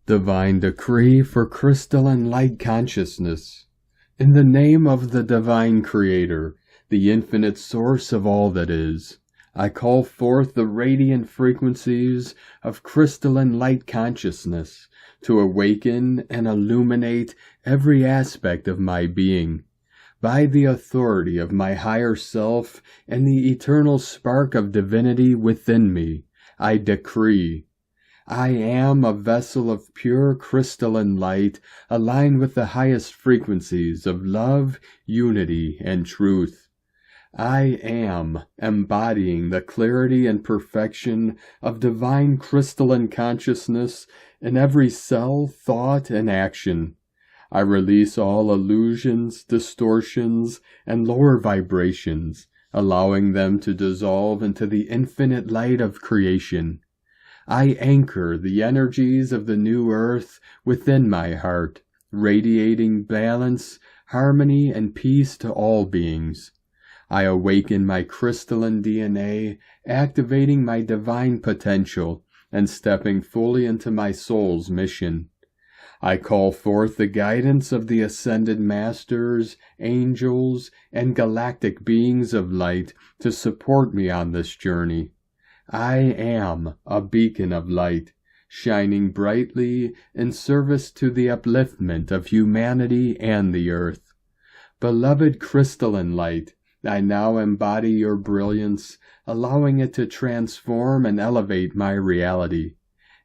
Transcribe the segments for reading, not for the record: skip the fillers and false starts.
Divine decree for crystalline light consciousness. In the name of the divine creator, the infinite source of all that is, I call forth the radiant frequencies of crystalline light consciousness to awaken and illuminate every aspect of my being. By the authority of my higher self and the eternal spark of divinity within me, I decree, I am a vessel of pure crystalline light aligned with the highest frequencies of love, unity, and truth. I am embodying the clarity and perfection of divine crystalline consciousness in every cell, thought, and action. I release all illusions, distortions, and lower vibrations, allowing them to dissolve into the infinite light of creation. I anchor the energies of the new earth within my heart, radiating balance, harmony, and peace to all beings. I awaken my crystalline DNA, activating my divine potential, and stepping fully into my soul's mission. I call forth the guidance of the ascended masters, angels, and galactic beings of light to support me on this journey. I am a beacon of light, shining brightly in service to the upliftment of humanity and the earth. Beloved crystalline light, I now embody your brilliance, allowing it to transform and elevate my reality.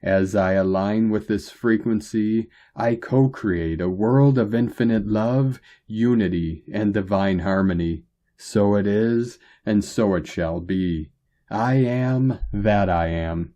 As I align with this frequency, I co-create a world of infinite love, unity, and divine harmony. So it is, and so it shall be. I am that I am.